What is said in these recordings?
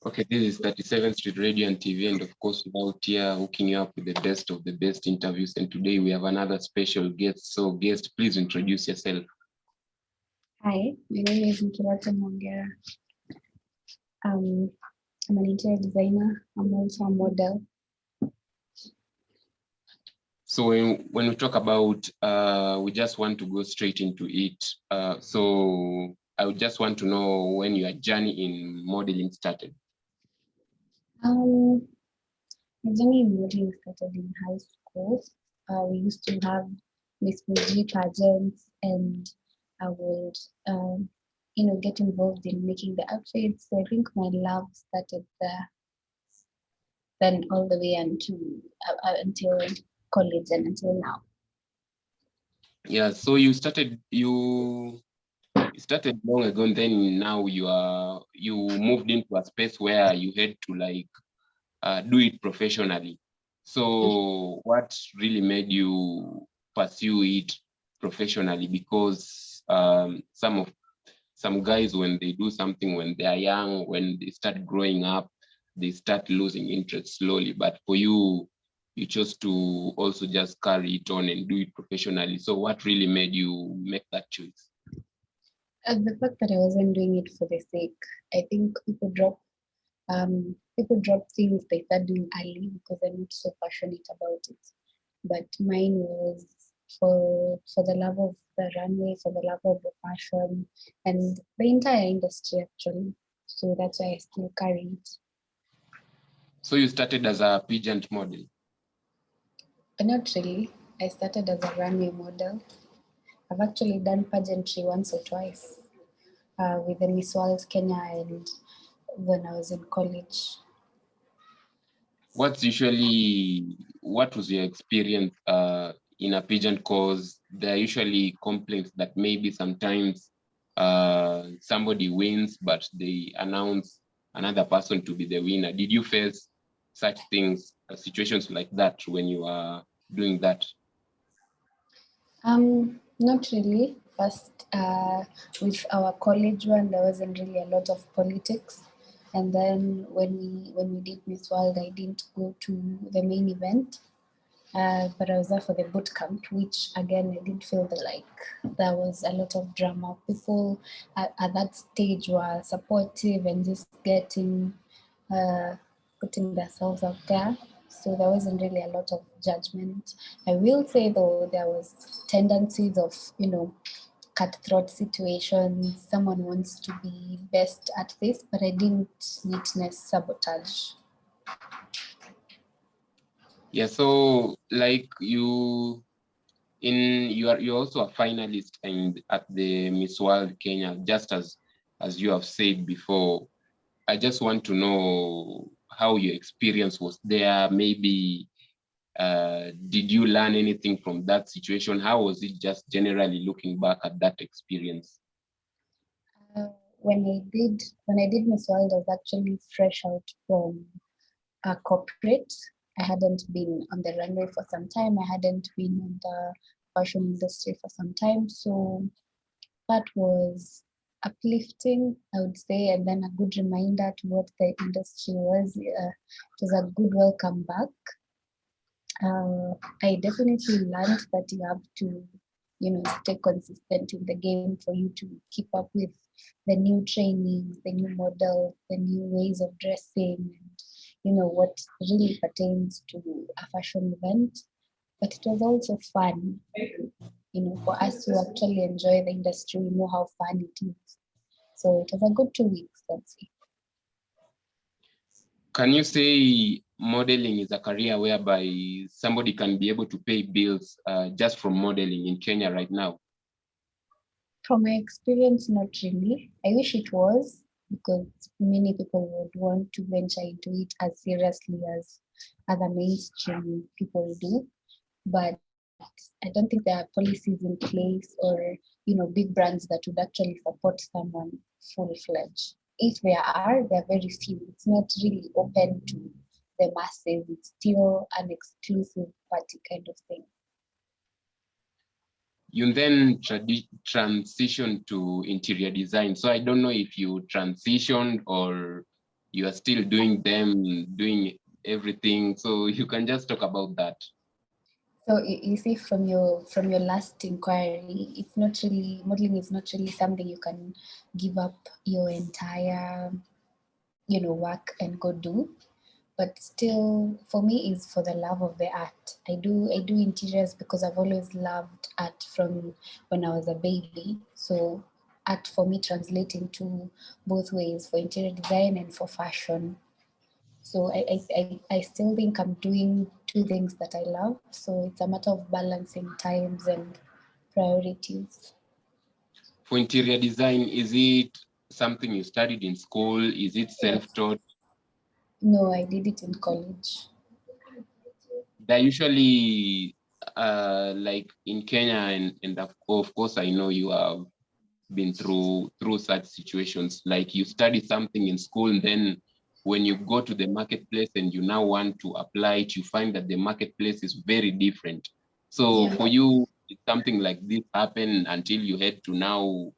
Okay, this is 37th Street Radio and TV, and of course, without here hooking you up with the best of the best interviews. And today we have another special guest. So, guest, please introduce yourself. Hi, my name is Nkirote Mwongera. I'm an interior designer. I'm also a model. So when we talk about, we just want to go straight into it. So I would just want to know when your journey in modeling started. My journey in modeling started in high school. We used to have Miss Fuji pageants, and I would, get involved in making the outfits. So I think my love started there. Then all the way until college and until now. Yeah, so you started long ago, and then now you moved into a space where you had to do it professionally. So what really made you pursue it professionally? Because some guys, when they do something when they are young, when they start growing up, they start losing interest slowly. But for you, you chose to also just carry it on and do it professionally. So what really made you make that choice? The fact that I wasn't doing it for the sake. I think people drop things they start doing early because they're not so passionate about it. But mine was for the love of the runway, for the love of the fashion, and the entire industry actually. So that's why I still carry it. So you started as a pageant model? Not really. I started as a runway model. I've actually done pageantry once or twice with the Miss World Kenya and when I was in college. What was your experience in a pageant? Cause there are usually complaints that maybe sometimes somebody wins, but they announce another person to be the winner. Did you face such things, situations like that when you are doing that? Not really. First, with our college one, there wasn't really a lot of politics. And then when we did Miss World, I didn't go to the main event, but I was there for the boot camp, which again I didn't feel there was a lot of drama. People at that stage were supportive and just putting themselves out there. So there wasn't really a lot of judgment. I will say though there was tendencies of cutthroat situations. Someone wants to be best at this, but I didn't witness sabotage. Yeah, so like you're also a finalist at the Miss World Kenya, just as you have said before. I just want to know how your experience was there. Maybe did you learn anything from that situation? How was it just generally looking back at that experience? When I did Miss World, I was actually fresh out from a corporate. I hadn't been on the runway for some time. I hadn't been in the fashion industry for some time. So that was uplifting, I would say, and then a good reminder to what the industry was. It was a good welcome back. I definitely learned that you have to, stay consistent in the game for you to keep up with the new trainings, the new models, the new ways of dressing, and what really pertains to a fashion event. But it was also fun, for us to actually enjoy the industry. We know how fun it is. So it was a good 2 weeks, let's say. Can you say modeling is a career whereby somebody can be able to pay bills just from modeling in Kenya right now? From my experience, not really. I wish it was, because many people would want to venture into it as seriously as other mainstream people do. But I don't think there are policies in place or, big brands that would actually support someone full-fledged. If there are, they're very few. It's not really open to the masses. It's still an exclusive party kind of thing. You then transitioned to interior design. So I don't know if you transitioned or you are still doing everything. So you can just talk about that. So you see, from your last inquiry, it's not really, modeling is not really something you can give up your entire, work and go do. But still, for me, is for the love of the art. I do interiors because I've always loved art from when I was a baby. So art for me translates into both ways, for interior design and for fashion. So I still think I'm doing two things that I love. So it's a matter of balancing times and priorities. For interior design, is it something you studied in school? Is it Yes. self-taught? No, I did it in college. They're usually like in Kenya, and of course I know you have been through such situations. Like you study something in school, and then when you go to the marketplace and you now want to apply it, you find that the marketplace is very different. So Yeah. for you, did something like this happen until you had to now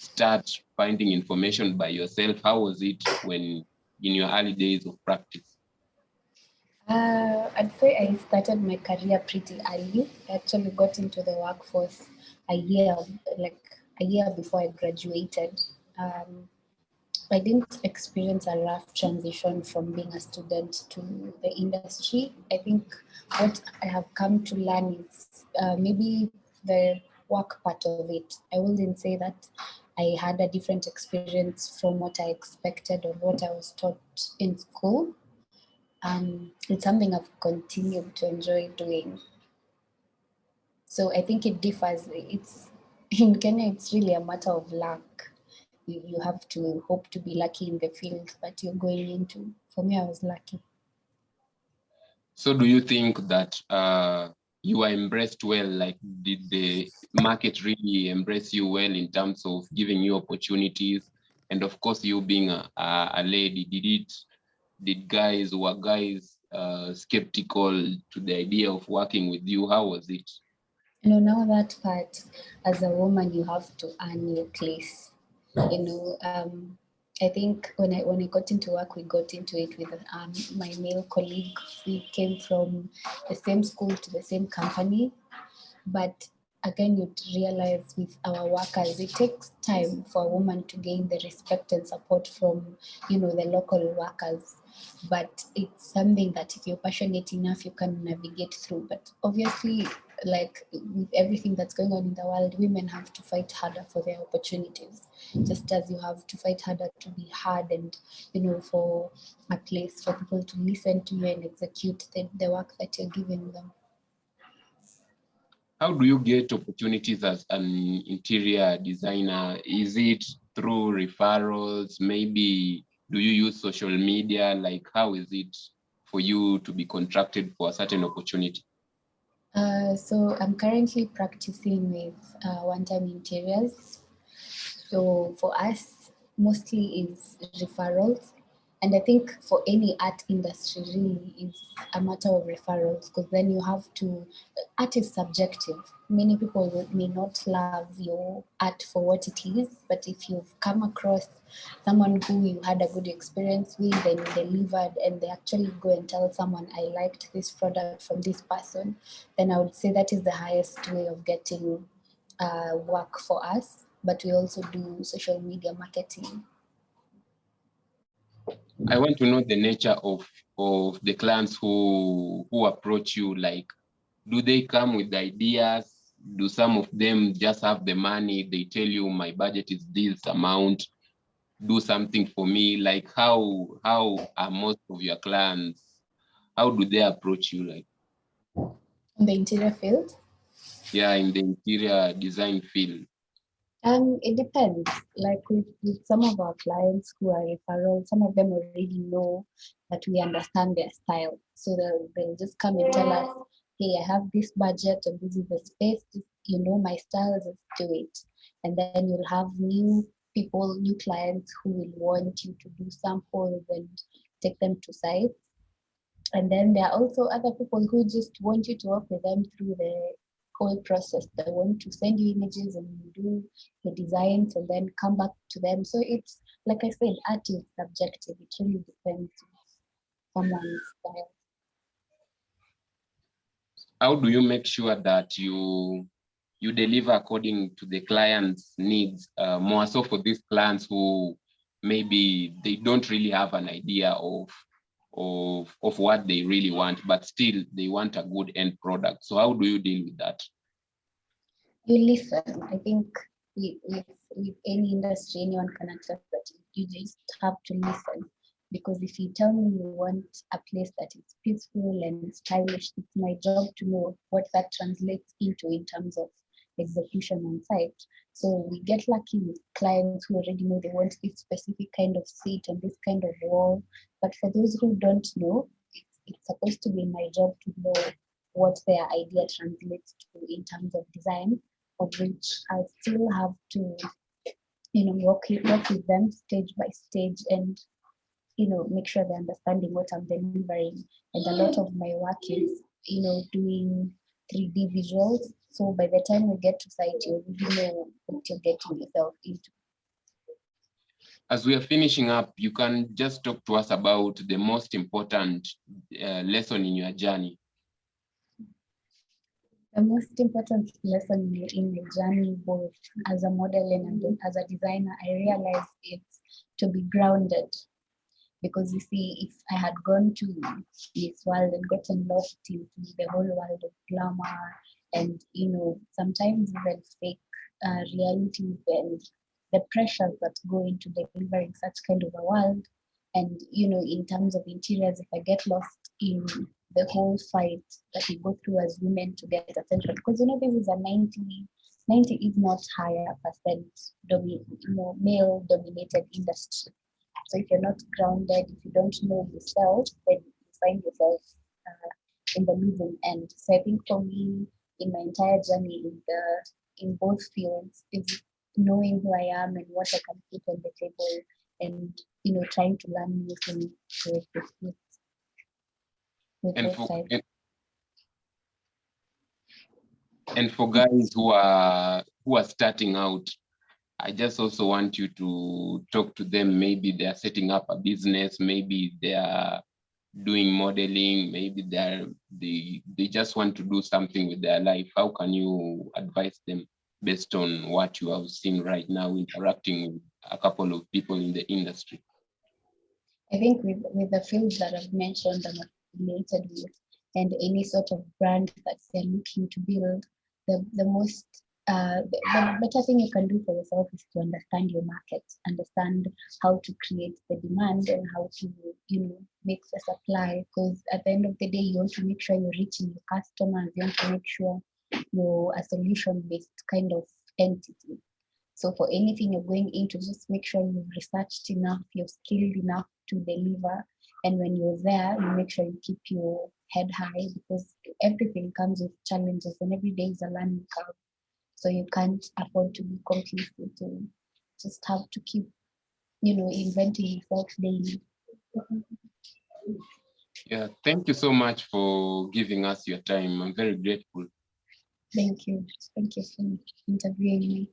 start finding information by yourself? How was it when in your early days of practice? I'd say I started my career pretty early. I actually got into the workforce a year, like a year before I graduated. Um, I didn't experience a rough transition from being a student to the industry. I think what I have come to learn is maybe the work part of it. I wouldn't say that I had a different experience from what I expected or what I was taught in school. It's something I've continued to enjoy doing. So I think it differs. It's in Kenya, it's really a matter of luck. You have to hope to be lucky in the field that you're going into. For me, I was lucky. So do you think that you are embraced well? Like, did the market really embrace you well in terms of giving you opportunities? And of course, you being a lady, did guys skeptical to the idea of working with you? How was it? Now that part, as a woman, you have to earn your place. You know, I think when I got into work, we got into it with my male colleague. We came from the same school to the same company, but again, you'd realize with our workers, it takes time for a woman to gain the respect and support from, the local workers. But it's something that if you're passionate enough, you can navigate through. But obviously, like with everything that's going on in the world, women have to fight harder for their opportunities, just as you have to fight harder to be heard and, for a place for people to listen to you and execute the work that you're giving them. How do you get opportunities as an interior designer? Is it through referrals? Maybe do you use social media? Like, how is it for you to be contracted for a certain opportunity? So I'm currently practicing with One Time Interiors. So for us, mostly is referrals. And I think for any art industry, really, it's a matter of referrals because then you have to, art is subjective. Many people may not love your art for what it is, but if you've come across someone who you had a good experience with and you delivered, and they actually go and tell someone, I liked this product from this person, then I would say that is the highest way of getting work for us. But we also do social media marketing. I want to know the nature of the clients who approach you. Like, do they come with ideas? Do some of them just have the money? They tell you my budget is this amount, do something for me. Like, how are most of your clients? How do they approach you? Like, In the interior field, yeah, in the interior design field. it depends. Like with some of our clients who are referrals, some of them already know that we understand their style. So they'll just come and tell us, hey, I have this budget and this is the space. You know my style, just do it. And then you'll have new people, new clients who will want you to do samples and take them to sites. And then there are also other people who just want you to work with them through the whole process. They want to send you images and you do the designs and then come back to them. So it's, like I said, art is subjective. It really depends on someone's style. How do you make sure that you deliver according to the client's needs, more so for these clients who maybe they don't really have an idea of what they really want, but still they want a good end product? So how do you deal with that? You listen. I think with any industry, anyone can accept that you just have to listen. Because if you tell me you want a place that is peaceful and stylish, it's my job to know what that translates into in terms of execution on site. So we get lucky with clients who already know they want this specific kind of seat and this kind of wall. But for those who don't know, it's supposed to be my job to know what their idea translates to in terms of design, of which I still have to, work with them stage by stage and make sure they're understanding what I'm delivering. And a lot of my work is, doing 3D visuals. So by the time we get to site, you already know what you're getting yourself into. As we are finishing up, you can just talk to us about the most important lesson in your journey. The most important lesson in my journey, both as a model and as a designer, I realized it's to be grounded. Because you see, if I had gone to this world and gotten lost into the whole world of glamour and, sometimes even fake realities and the pressures that go into delivering such kind of a world, and, in terms of interiors, if I get lost in the whole fight that we go through as women to get attention, because, this is a 90 if not higher percent male dominated industry. So if you're not grounded, if you don't know yourself, then you find yourself in the losing end. So I think for me, in my entire journey in both fields, is knowing who I am and what I can put on the table, and trying to learn new things with both sides. And for guys who are starting out, I just also want you to talk to them. Maybe they are setting up a business, maybe they are doing modeling, maybe they just want to do something with their life. How can you advise them based on what you have seen right now, interacting with a couple of people in the industry? I think with the fields that I've mentioned and affiliated with, and any sort of brand that they're looking to build, the better thing you can do for yourself is to understand your market, understand how to create the demand and how to, make the supply. Because at the end of the day, you want to make sure you're reaching your customers. You want to make sure you're a solution-based kind of entity. So for anything you're going into, just make sure you've researched enough, you're skilled enough to deliver. And when you're there, you make sure you keep your head high, because everything comes with challenges and every day is a learning curve. So you can't afford to be complacent. You just have to keep, inventing yourself daily. Yeah, thank you so much for giving us your time. I'm very grateful. Thank you. Thank you for interviewing me.